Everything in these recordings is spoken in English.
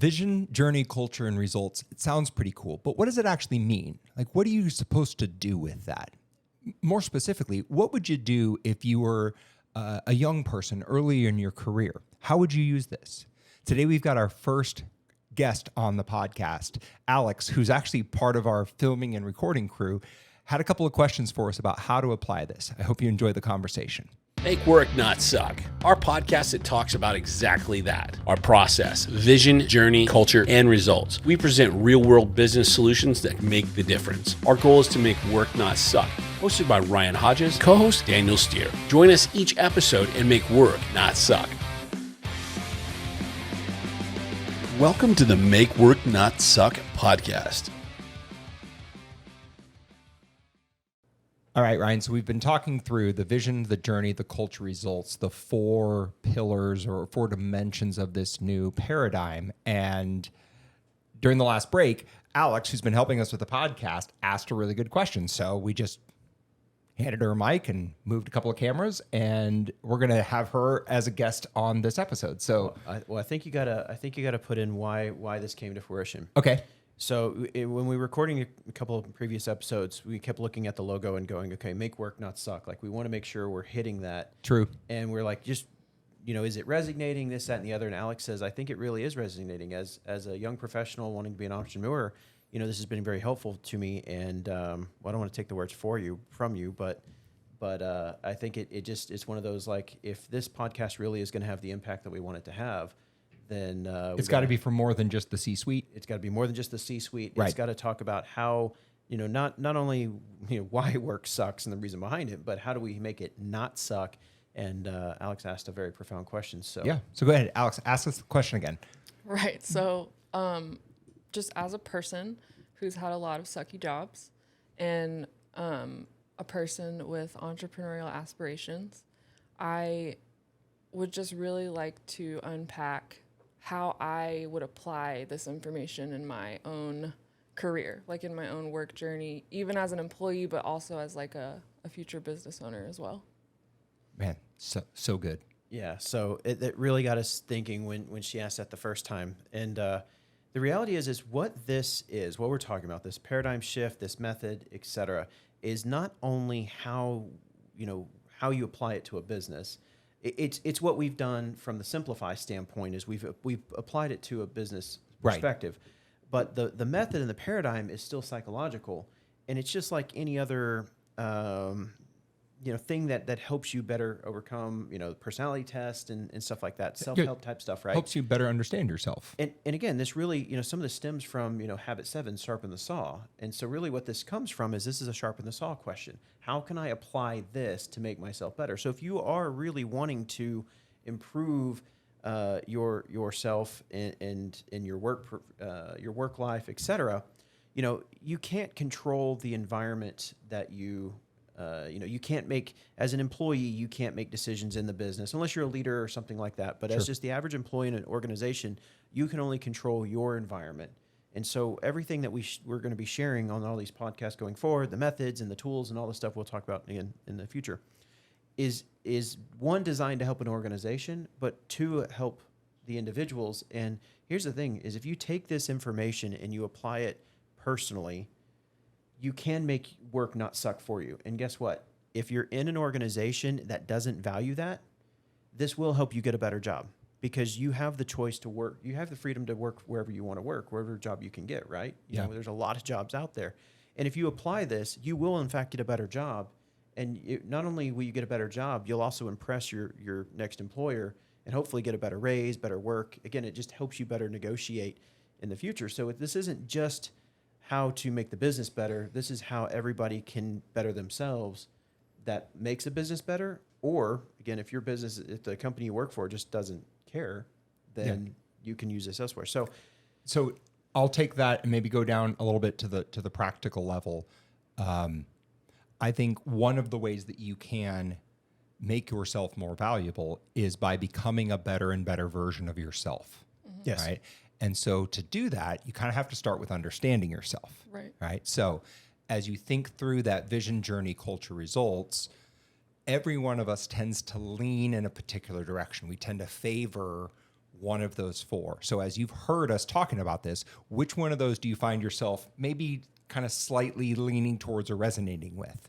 Vision, journey, culture, and results. It sounds pretty cool, but what does it actually mean? Like, what are you supposed to do with that? More specifically, what would you do if you were a young person early in your career? How would you use this? Today, we've got our first guest on the podcast, Alex, who's actually part of our filming and recording crew, had a couple of questions for us about how to apply this. I hope you enjoy the conversation. Make work not suck. Our podcast that talks about exactly that. Our process, vision, journey, culture, and results. We present real-world business solutions that make the difference. Our goal is to make work not suck. Hosted by Ryan Hodges, co-host Daniel Steere. Join us each episode and make work not suck. Welcome to the Make Work Not Suck podcast. All right, Ryan, so we've been talking through the vision, the journey, the culture, results, the four pillars or four dimensions of this new paradigm. And during the last break, Alex, who's been helping us with the podcast, asked a really good question. So we just handed her a mic and moved a couple of cameras, and we're going to have her as a guest on this episode. So, I think you gotta put in why this came to fruition. okay. So when we were recording a couple of previous episodes, we kept looking at the logo and going, okay, make work not suck. Like, we want to make sure we're hitting that. True. And we're like, just, is it resonating, this, that, and the other? And Alex says, I think it really is resonating. As a young professional wanting to be an entrepreneur, this has been very helpful to me. And I don't want to take the words from you, but I think it's one of those, like, if this podcast really is going to have the impact that we want it to have, then It's got to be for more than just the C-suite. It's got to be more than just the C-suite. Right. It's got to talk about how, not only why work sucks and the reason behind it, but how do we make it not suck? And Alex asked a very profound question. So Yeah. So go ahead, Alex, ask us the question again. Right. So just as a person who's had a lot of sucky jobs and a person with entrepreneurial aspirations, I would just really like to unpack how I would apply this information in my own career, like in my own work journey, even as an employee, but also as like a future business owner as well. Man, so good. Yeah, so it really got us thinking when she asked that the first time. And the reality is what we're talking about, this paradigm shift, this method, et cetera, is not only how you apply it to a business. It's what we've done from the Simplify standpoint is we've applied it to a business perspective. Right. But the method and the paradigm is still psychological, and it's just like any other thing that helps you better overcome personality test and stuff like that, self-help type stuff, right? Helps you better understand yourself. And again, this really some of this stems from habit 7, sharpen the saw. And so really what this comes from is this is a sharpen the saw question. How can I apply this to make myself better? So if you are really wanting to improve yourself and your work life, et cetera, you can't control the environment that you can't make, as an employee, you can't make decisions in the business unless you're a leader or something like that. But as just the average employee in an organization, you can only control your environment. And so everything that we're going to be sharing on all these podcasts going forward, the methods and the tools and all the stuff we'll talk about again in the future, is one, designed to help an organization, but two, help the individuals. And here's the thing, is if you take this information and you apply it personally, you can make work not suck for you. And guess what? If you're in an organization that doesn't value that, this will help you get a better job because you have the choice to work. You have the freedom to work wherever you want to work, wherever job you can get, right? There's a lot of jobs out there. And if you apply this, you will, in fact, get a better job. And not only will you get a better job, you'll also impress your next employer and hopefully get a better raise, better work. Again, it just helps you better negotiate in the future. So this isn't just how to make the business better. This is how everybody can better themselves. That makes a business better. Or again, if the company you work for just doesn't care, then you can use this elsewhere. So I'll take that and maybe go down a little bit to the practical level. I think one of the ways that you can make yourself more valuable is by becoming a better and better version of yourself. Mm-hmm. Yes. Right. And so to do that, you kind of have to start with understanding yourself. Right. Right. So as you think through that vision, journey, culture, results, every one of us tends to lean in a particular direction. We tend to favor one of those four. So as you've heard us talking about this, which one of those do you find yourself maybe kind of slightly leaning towards or resonating with?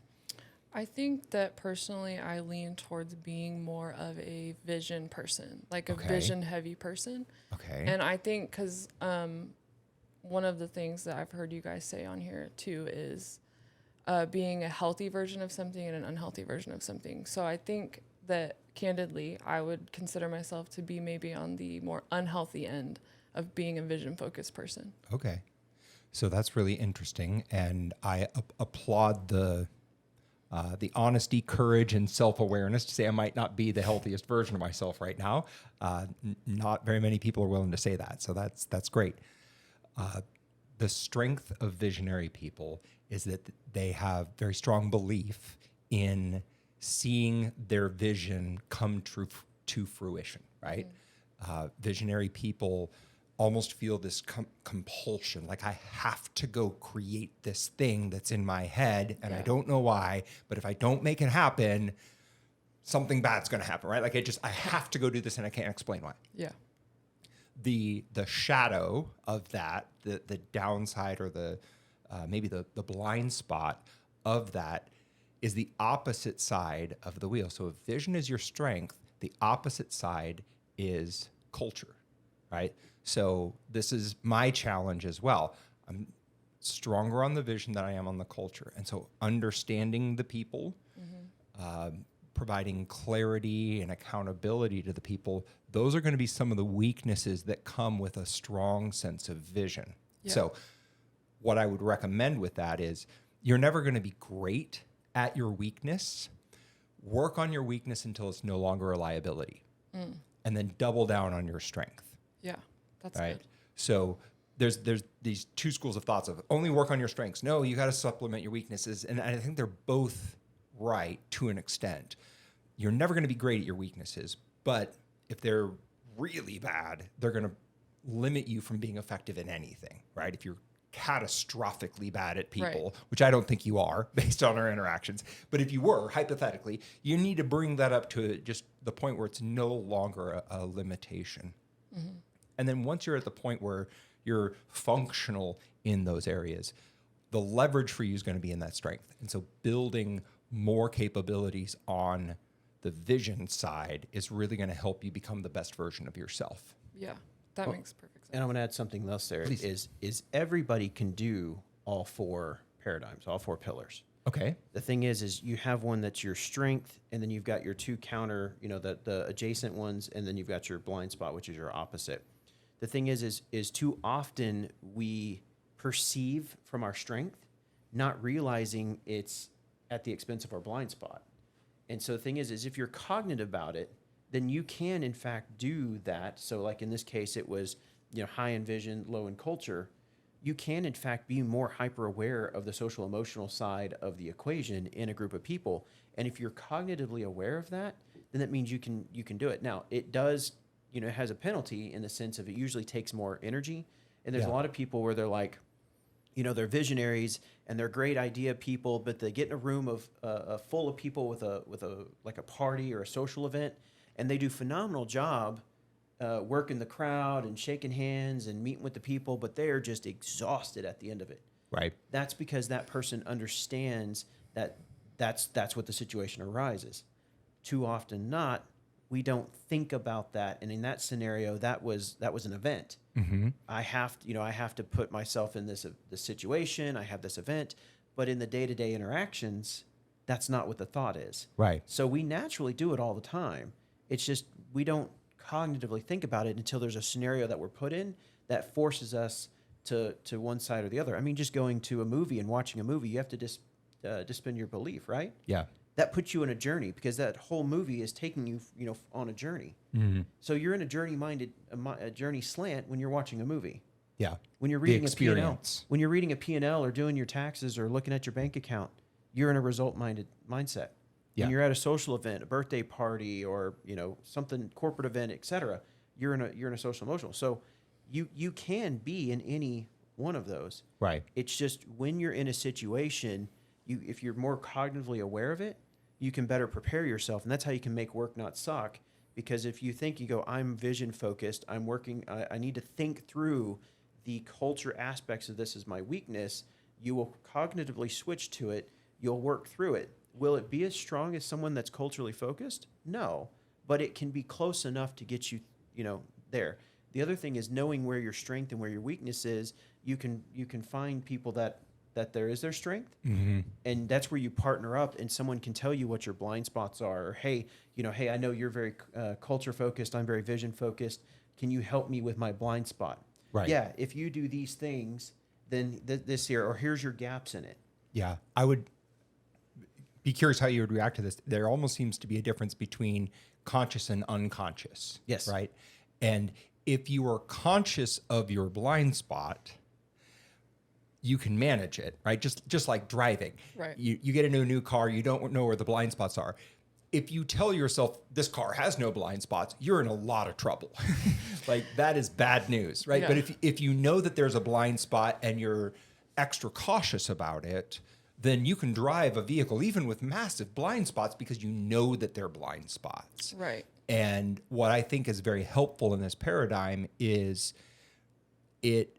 I think that personally, I lean towards being more of a vision person, like a vision heavy person. Okay. And I think because one of the things that I've heard you guys say on here too is being a healthy version of something and an unhealthy version of something. So I think that candidly, I would consider myself to be maybe on the more unhealthy end of being a vision focused person. Okay. So that's really interesting. And I applaud the honesty, courage, and self-awareness to say I might not be the healthiest version of myself right now. Not very many people are willing to say that. So that's great. The strength of visionary people is that they have very strong belief in seeing their vision come true to fruition, right? Visionary people almost feel this compulsion, like I have to go create this thing that's in my head, and I don't know why, but if I don't make it happen, something bad's going to happen, right? Like I have to go do this, and I can't explain why. Yeah. The shadow of that, the downside or the maybe the blind spot of that is the opposite side of the wheel. So if vision is your strength, the opposite side is culture, right? So this is my challenge as well. I'm stronger on the vision than I am on the culture. And so understanding the people, providing clarity and accountability to the people, those are going to be some of the weaknesses that come with a strong sense of vision. Yeah. So what I would recommend with that is you're never going to be great at your weakness. Work on your weakness until it's no longer a liability. And then double down on your strength. Yeah, that's right. Good. So there's these two schools of thoughts of only work on your strengths. No, you got to supplement your weaknesses. And I think they're both right to an extent. You're never going to be great at your weaknesses, but if they're really bad, they're going to limit you from being effective in anything, right? If you're catastrophically bad at people, which I don't think you are based on our interactions, but if you were, hypothetically, you need to bring that up to just the point where it's no longer a limitation. And then once you're at the point where you're functional in those areas, the leverage for you is going to be in that strength. And so building more capabilities on the vision side is really going to help you become the best version of yourself. Yeah, that makes perfect sense. And I'm going to add something else there. Please. Is everybody can do all four paradigms, all four pillars. Okay. The thing is you have one that's your strength, and then you've got your two counter, the adjacent ones, and then you've got your blind spot, which is your opposite. The thing is too often we perceive from our strength, not realizing it's at the expense of our blind spot. And so the thing is if you're cognitive about it, then you can in fact do that. So like in this case, it was, high in vision, low in culture. You can in fact be more hyper aware of the social emotional side of the equation in a group of people. And if you're cognitively aware of that, then that means you can do it. Now it does, it has a penalty in the sense of it usually takes more energy. And there's a lot of people where they're like, they're visionaries and they're great idea people, but they get in a room of full of people with a like a party or a social event, and they do a phenomenal job working the crowd and shaking hands and meeting with the people, but they are just exhausted at the end of it. Right. That's because that person understands that that's what the situation arises. Too often not, we don't think about that, and in that scenario, that was an event. Mm-hmm. I have to put myself in this situation. I have this event, but in the day-to-day interactions, that's not what the thought is. Right. So we naturally do it all the time. It's just we don't cognitively think about it until there's a scenario that we're put in that forces us to one side or the other. I mean, just going to a movie and watching a movie, you have to disband your belief, right? Yeah. That puts you on a journey because that whole movie is taking you, on a journey. Mm-hmm. So you're in a journey slant when you're watching a movie. Yeah. When you're reading a P&L, experience. when you're reading a P&L or doing your taxes or looking at your bank account, you're in a result-minded mindset. Yeah. When you're at a social event, a birthday party, or something corporate event, etc., you're in a social emotional. So you can be in any one of those. Right. It's just when you're in a situation, if you're more cognitively aware of it, you can better prepare yourself, and that's how you can make work not suck. Because if you think, you go, I'm vision focused, I'm working, I need to think through the culture aspects of this as my weakness, you will cognitively switch to it. You'll work through it. Will it be as strong as someone that's culturally focused? No, but it can be close enough to get you, there. The other thing is knowing where your strength and where your weakness is. You can find people that there is their strength, and that's where you partner up, and someone can tell you what your blind spots are. Or hey, I know you're very culture focused. I'm very vision focused. Can you help me with my blind spot? Right. Yeah. If you do these things, then this here, or here's your gaps in it. Yeah. I would be curious how you would react to this. There almost seems to be a difference between conscious and unconscious. Yes. Right. And if you are conscious of your blind spot, you can manage it, right? Just like driving. Right. You get into a new car, you don't know where the blind spots are. If you tell yourself this car has no blind spots, you're in a lot of trouble. Like that is bad news, right? Yeah. But if you know that there's a blind spot and you're extra cautious about it, then you can drive a vehicle even with massive blind spots because you know that they're blind spots. Right. And what I think is very helpful in this paradigm is it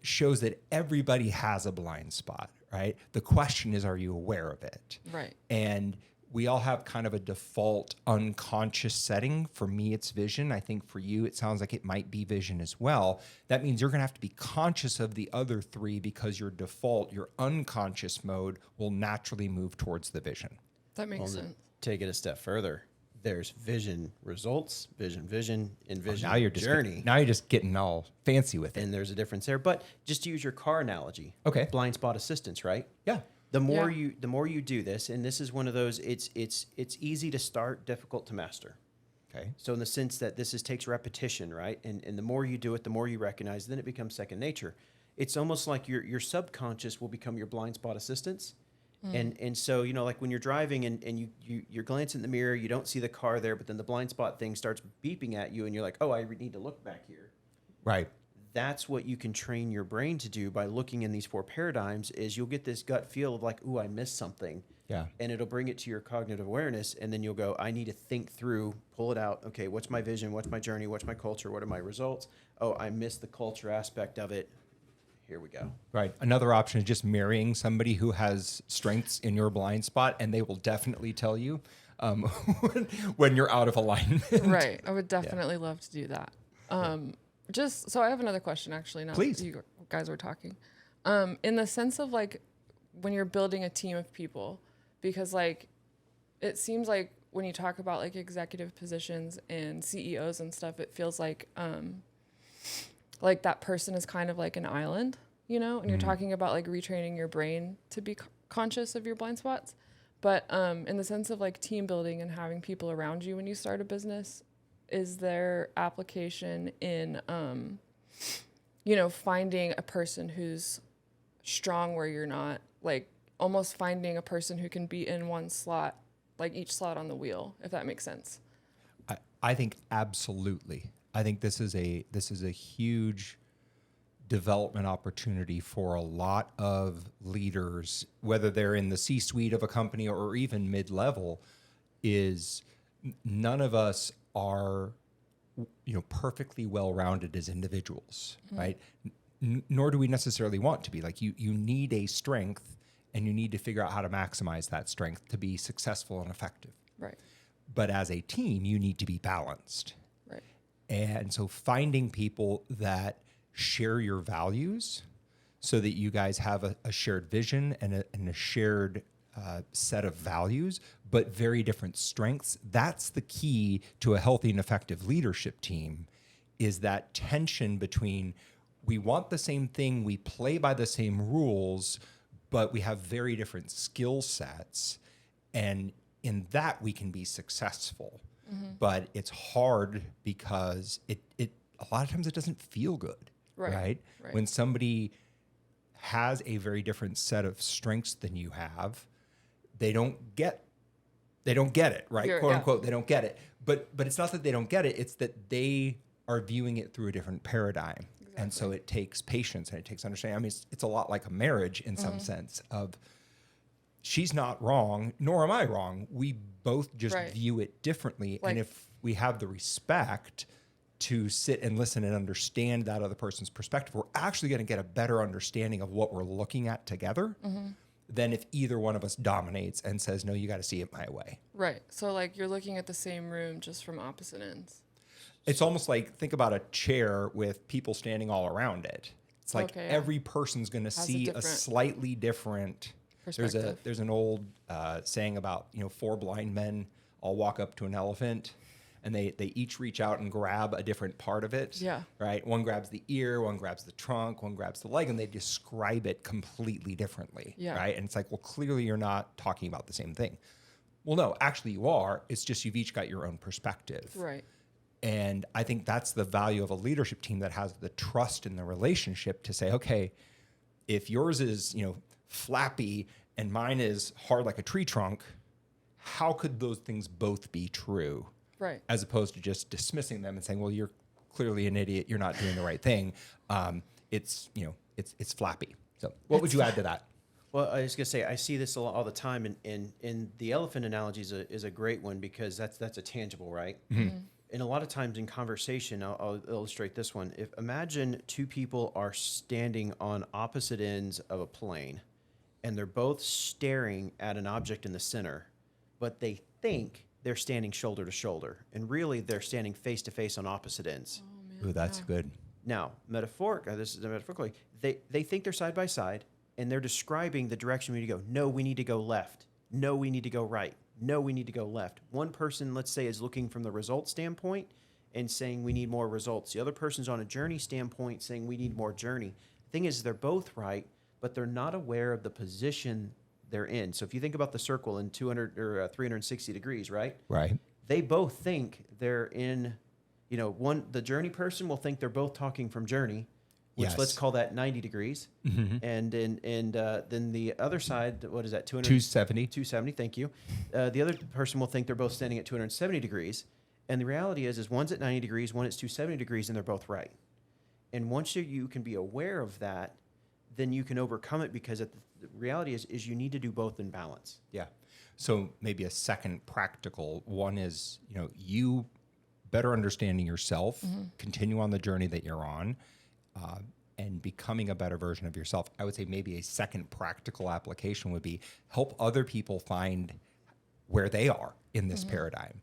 shows that everybody has a blind spot, right? The question is, are you aware of it? Right. And we all have kind of a default unconscious setting. For me, it's vision. I think for you, it sounds like it might be vision as well. That means you're going to have to be conscious of the other three because your default, your unconscious mode will naturally move towards the vision. That makes Well, sense. Take it a step further. There's vision results, vision, and vision Now you're just journey. now you're just getting all fancy with it. And there's a difference there. But just to use your car analogy. Okay. Blind spot assistance, right? Yeah. The more Yeah. you do this, and this is one of those, it's easy to start, difficult to master. Okay. So in the sense that this takes repetition, right? And the more you do it, the more you recognize, then it becomes second nature. It's almost like your subconscious will become your blind spot assistance. And so, like when you're driving and you're glancing in the mirror, you don't see the car there, but then the blind spot thing starts beeping at you and you're like, oh, I need to look back here. Right. That's what you can train your brain to do by looking in these four paradigms is you'll get this gut feel of like, ooh, I missed something. Yeah. And it'll bring it to your cognitive awareness. And then you'll go, I need to think through, pull it out. Okay, what's my vision? What's my journey? What's my culture? What are my results? Oh, I missed the culture aspect of it. Here we go. Right. Another option is just marrying somebody who has strengths in your blind spot, and they will definitely tell you when you're out of alignment. Right. I would definitely love to do that. Just so I have another question actually now Please. that you guys were talking. In the sense of like when you're building a team of people, because like it seems like when you talk about like executive positions and CEOs and stuff, it feels like that person is kind of like an island, and you're talking about like retraining your brain to be conscious of your blind spots. But in the sense of like team building and having people around you when you start a business, is there application in, finding a person who's strong where you're not, like almost finding a person who can be in one slot, like each slot on the wheel, if that makes sense? I think absolutely. I think this is a huge development opportunity for a lot of leaders, whether they're in the C-suite of a company or even mid-level, is none of us are, perfectly well-rounded as individuals, right? Nor do we necessarily want to be. Like you need a strength and you need to figure out how to maximize that strength to be successful and effective. Right. But as a team, you need to be balanced. Right. And so finding people that share your values so that you guys have a shared vision and a shared set of values, but very different strengths. That's the key to a healthy and effective leadership team, is that tension between we want the same thing, we play by the same rules, but we have very different skill sets. And in that we can be successful. But it's hard because it a lot of times it doesn't feel good, right? When somebody has a very different set of strengths than you have, they don't get it, right? Quote unquote, they don't get it. But it's not that they don't get it, it's that they are viewing it through a different paradigm. Exactly. And so it takes patience and it takes understanding. I mean, it's a lot like a marriage in some sense of she's not wrong, nor am I wrong. We both just Right. view it differently. Like- And if we have the respect to sit and listen and understand that other person's perspective, we're actually going to get a better understanding of what we're looking at together than if either one of us dominates and says, no, you got to see it my way. Right. So like you're looking at the same room just from opposite ends. It's almost like, think about a chair with people standing all around it. It's like Okay, yeah. every person's going to see a different slightly different perspective. There's an old saying about, 4 blind men all walk up to an elephant and they each reach out and grab a different part of it. Yeah. Right. One grabs the ear, one grabs the trunk, one grabs the leg, and they describe it completely differently. Yeah. Right. And it's like, well, clearly you're not talking about the same thing. Well, no, actually you are. It's just you've each got your own perspective. Right. And I think that's the value of a leadership team that has the trust in the relationship to say, okay, if yours is, flappy and mine is hard like a tree trunk, how could those things both be true? Right. As opposed to just dismissing them and saying, well, you're clearly an idiot. You're not doing the right thing. It's flappy. So what would you add to that? Well, I was gonna say I see this all the time, and the elephant analogy is a great one because that's a tangible, right? And a lot of times in conversation, I'll illustrate this one. If imagine two people are standing on opposite ends of a plane, and they're both staring at an object in the center, but they think they're standing shoulder to shoulder, and really they're standing face to face on opposite ends. Ooh, that's good. Now, this is metaphorically, they think they're side by side, and they're describing the direction we need to go. No, we need to go left. No, we need to go right. No, we need to go left. One person, let's say, is looking from the result standpoint and saying we need more results. The other person's on a journey standpoint saying we need more journey. The thing is, they're both right, but they're not aware of the position they're in. So if you think about the circle in 200 or 360 degrees, right? Right. They both think they're in, the journey person will think they're both talking from journey, which Yes. let's call that 90 degrees. And then the other side, what is that? 270. 270, thank you. The other person will think they're both standing at 270 degrees. And the reality is one's at 90 degrees, one is 270 degrees, and they're both right. And once you can be aware of that, then you can overcome it because the reality is you need to do both in balance. Yeah. So maybe a second practical one is, you better understanding yourself, continue on the journey that you're on, and becoming a better version of yourself. I would say maybe a second practical application would be help other people find where they are in this paradigm.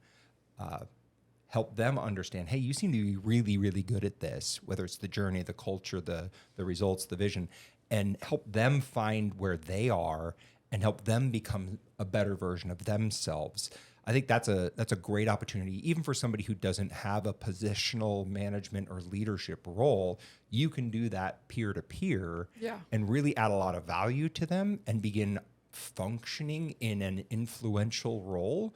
Help them understand, hey, you seem to be really, really good at this, whether it's the journey, the culture, the results, the vision, and help them find where they are and help them become a better version of themselves. I think that's a great opportunity, even for somebody who doesn't have a positional management or leadership role. You can do that peer to peer and really add a lot of value to them and begin functioning in an influential role,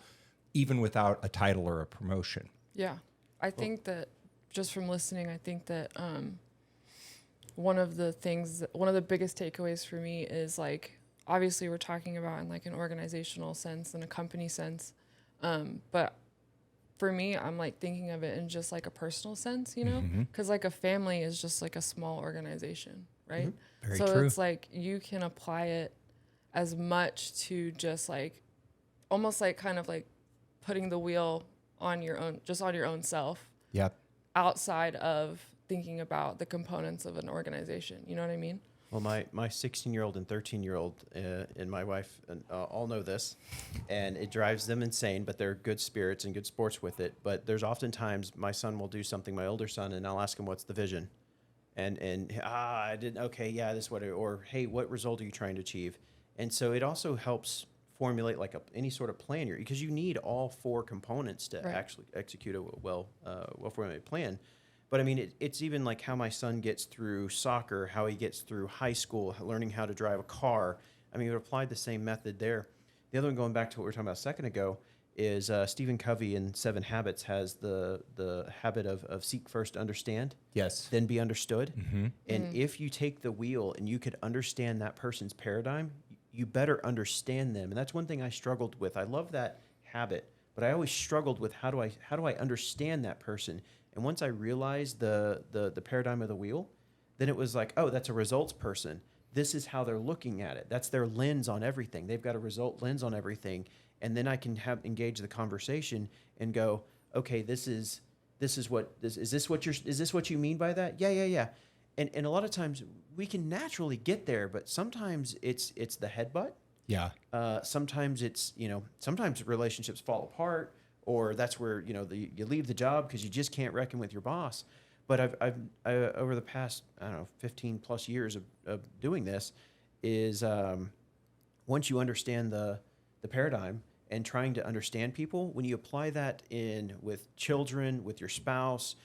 even without a title or a promotion. Yeah. I think that just from listening, I think that one of the biggest takeaways for me is like, obviously we're talking about in like an organizational sense and a company sense. But for me, I'm like thinking of it in just like a personal sense, because like a family is just like a small organization, right? Very so true. It's like you can apply it as much to just like almost like kind of like putting the wheel on your own self. Yep. Outside of thinking about the components of an organization. You know what I mean? Well, my 16-year-old and 13-year-old and my wife all know this, and it drives them insane, but they're good spirits and good sports with it. But there's oftentimes my son will do something, my older son, and I'll ask him, what's the vision? I didn't, okay, yeah, this is what, or hey, what result are you trying to achieve? And so it also helps formulate like any sort of plan here, because you need all 4 components to actually execute a well-formulated plan. But I mean, it's even like how my son gets through soccer, how he gets through high school, learning how to drive a car. I mean, we applied the same method there. The other one, going back to what we were talking about a second ago, is Stephen Covey in 7 Habits has the habit of seek first, understand, Yes. then be understood. And if you take the wheel and you could understand that person's paradigm, you better understand them. And that's one thing I struggled with. I love that habit, but I always struggled with how do I understand that person? And once I realized the paradigm of the wheel, then it was like, oh, that's a results person. this is how they're looking at it. That's their lens on everything. They've got a result lens on everything. And then I can engage the conversation and go, okay, is this what you mean by that? Yeah. And a lot of times we can naturally get there, but sometimes it's the headbutt. Yeah. Sometimes sometimes relationships fall apart, or that's where, you leave the job because you just can't reckon with your boss. But I've over the past, 15 plus years of doing this is, once you understand the paradigm and trying to understand people, when you apply that in with children, with your spouse,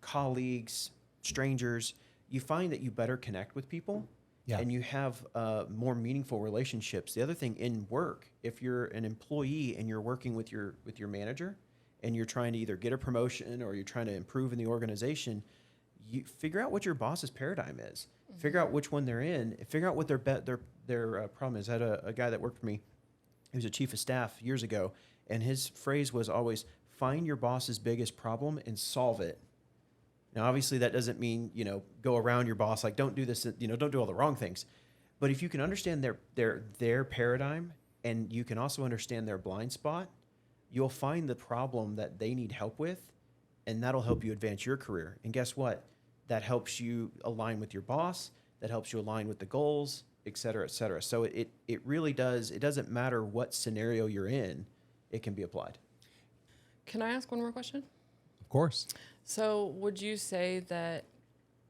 colleagues, strangers, you find that you better connect with people. Yeah. And you have more meaningful relationships. The other thing in work, if you're an employee and you're working with your manager and you're trying to either get a promotion or you're trying to improve in the organization, you figure out what your boss's paradigm is. Mm-hmm. Figure out which one they're in. Figure out what their problem is. I had a guy that worked for me. He was a chief of staff years ago, and his phrase was always, find your boss's biggest problem and solve it. Now, obviously, that doesn't mean, go around your boss, like, don't do this, don't do all the wrong things. But if you can understand their paradigm and you can also understand their blind spot, you'll find the problem that they need help with, and that'll help you advance your career. And guess what? That helps you align with your boss. That helps you align with the goals, et cetera, et cetera. So it really does. It doesn't matter what scenario you're in. It can be applied. Can I ask one more question? Of course. So would you say that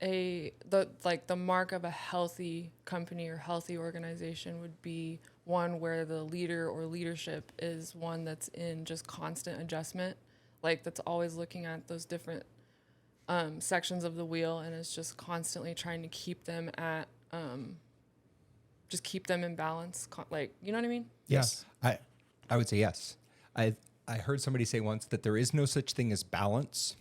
the mark of a healthy company or healthy organization would be one where the leader or leadership is one that's in just constant adjustment, like that's always looking at those different sections of the wheel and is just constantly trying to keep them at just keep them in balance, you know what I mean? Yes. I would say yes. I heard somebody say once that there is no such thing as balance.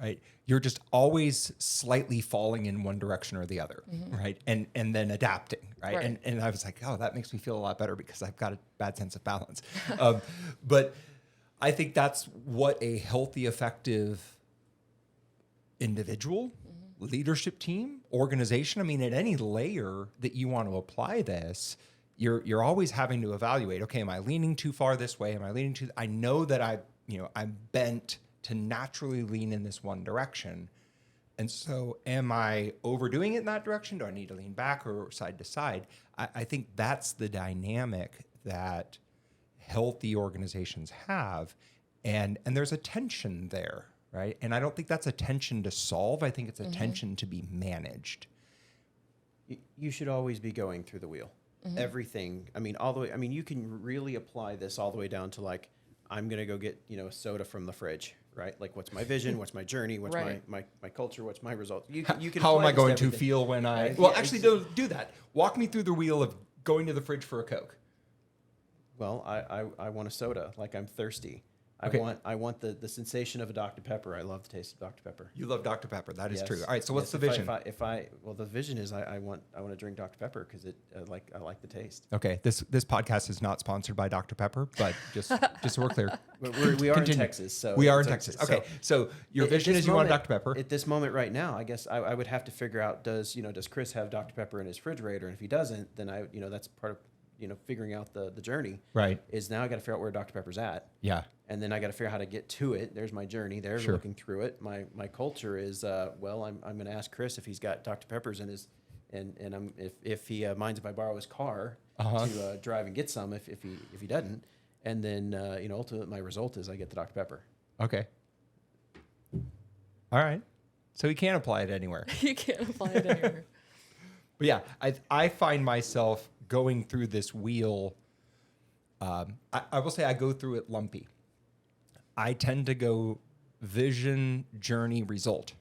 Right, you're just always slightly falling in one direction or the other, mm-hmm. right, and then adapting, right? And I was like, oh, that makes me feel a lot better because I've got a bad sense of balance. But I think that's what a healthy, effective individual, mm-hmm. leadership team, organization. I mean, at any layer that you want to apply this, you're always having to evaluate. Okay, am I leaning too far this way? Am I leaning too? I know that I'm bent to naturally lean in this one direction. And so am I overdoing it in that direction? Do I need to lean back or side to side? I think that's the dynamic that healthy organizations have. And there's a tension there, right? And I don't think that's a tension to solve. I think it's a mm-hmm. tension to be managed. You should always be going through the wheel. Mm-hmm. Everything. You can really apply this all the way down to like, I'm going to go get, a soda from the fridge, right? Like, what's my vision? What's my journey? What's my culture? What's my result? You can How am I going to feel when I... Right? Well, yeah, actually, don't do that. Walk me through the wheel of going to the fridge for a Coke. Well, I want a soda. Like, I'm thirsty. Okay. I want the sensation of a Dr. Pepper. I love the taste of Dr. Pepper. You love Dr. Pepper. That is yes. true. All right. So what's the vision? The vision is I want to drink Dr. Pepper because I like the taste. Okay. This podcast is not sponsored by Dr. Pepper, but just so we're clear. We are in Texas. So we are in Texas. Okay. So your vision is you want Dr. Pepper. At this moment right now, I guess I would have to figure out, does Chris have Dr. Pepper in his refrigerator? And if he doesn't, then that's part of figuring out the journey. Right. Is now I got to figure out where Dr. Pepper's at. Yeah. And then I got to figure out how to get to it. There's my journey there, sure. looking through it. My culture is, I'm going to ask Chris if he's got Dr. Pepper's in his, and if he minds if I borrow his car to drive and get some if he doesn't. And then, ultimately my result is I get the Dr. Pepper. Okay. All right. So you can't apply it anywhere. You can't apply it anywhere. But yeah, I find myself going through this wheel. I will say I go through it lumpy. I tend to go vision, journey, result.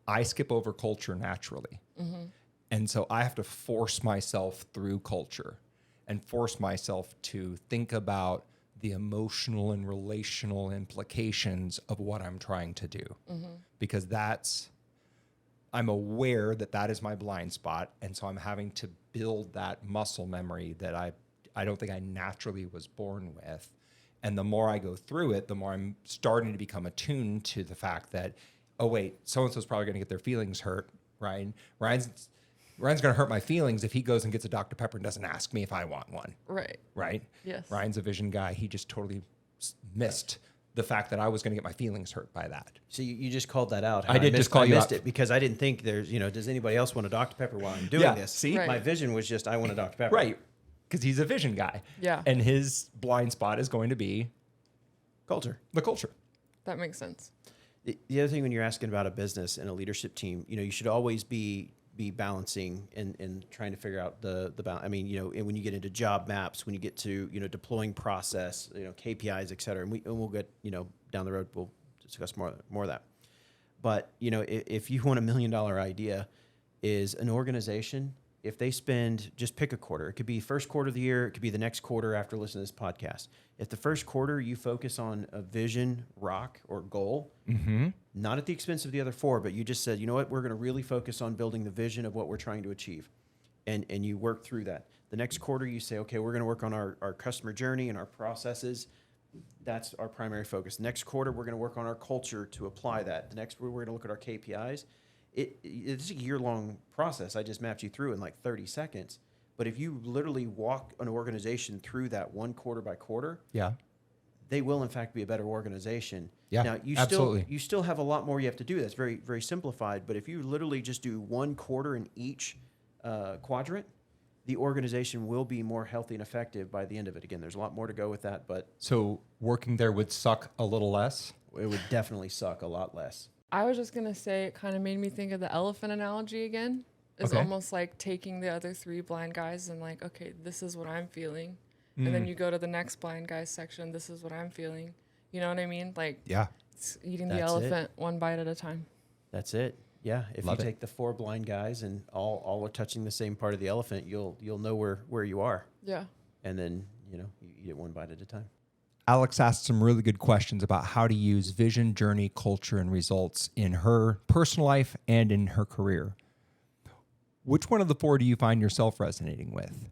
I skip over culture naturally. Mm-hmm. And so I have to force myself through culture and force myself to think about the emotional and relational implications of what I'm trying to do. Mm-hmm. Because I'm aware that is my blind spot. And so I'm having to build that muscle memory that I don't think I naturally was born with. And the more I go through it, the more I'm starting to become attuned to the fact that, oh, wait, so-and-so's probably going to get their feelings hurt, right? Ryan's Ryan's going to hurt my feelings if he goes and gets a Dr. Pepper and doesn't ask me if I want one. Right. Right? Yes. Ryan's a vision guy. He just totally missed the fact that I was going to get my feelings hurt by that. So you just called that out. how I did just call you missed out. it because I didn't think there's, does anybody else want a Dr. Pepper while I'm doing Yeah, this? see? Right. My vision was just, I want a Dr. Pepper. Right. Because he's a vision guy. Yeah. And his blind spot is going to be Culture. the culture. That makes sense. The other thing when you're asking about a business and a leadership team, you should always be balancing and trying to figure out the balance. I mean, and when you get into job maps, when you get to, deploying process, KPIs, et cetera, and we'll get, down the road, we'll discuss more of that. But, if you want $1 million idea, is an organization, if they spend, just pick a quarter, it could be first quarter of the year, it could be the next quarter after listening to this podcast. If the first quarter you focus on a vision, rock, or goal, not at the expense of the other 4, but you just said, you know what, we're going to really focus on building the vision of what we're trying to achieve. And you work through that. The next quarter you say, okay, we're going to work on our customer journey and our processes. That's our primary focus. Next quarter, we're going to work on our culture to apply that. The next quarter, we're going to look at our KPIs. It's a year-long process. I just mapped you through in like 30 seconds. But if you literally walk an organization through that one quarter by quarter, Yeah. they will in fact be a better organization. Yeah, Now absolutely. you still have a lot more you have to do. That's very, very simplified. But if you literally just do one quarter in each quadrant, the organization will be more healthy and effective by the end of it. Again, there's a lot more to go with that, but So working there would suck a little less. it would definitely suck a lot less. I was just going to say it kind of made me think of the elephant analogy again. It's Okay. almost like taking the other 3 blind guys and like, okay, this is what I'm feeling. And then you go to the next blind guys section. This is what I'm feeling. You know what I mean? Like Yeah. it's eating the That's it. elephant one bite at a time. That's it. Yeah. If Love you it. take the 4 blind guys and all are touching the same part of the elephant, you'll know where you are. Yeah. And then, you eat it one bite at a time. Alex asked some really good questions about how to use vision, journey, culture, and results in her personal life and in her career. Which one of the 4 do you find yourself resonating with?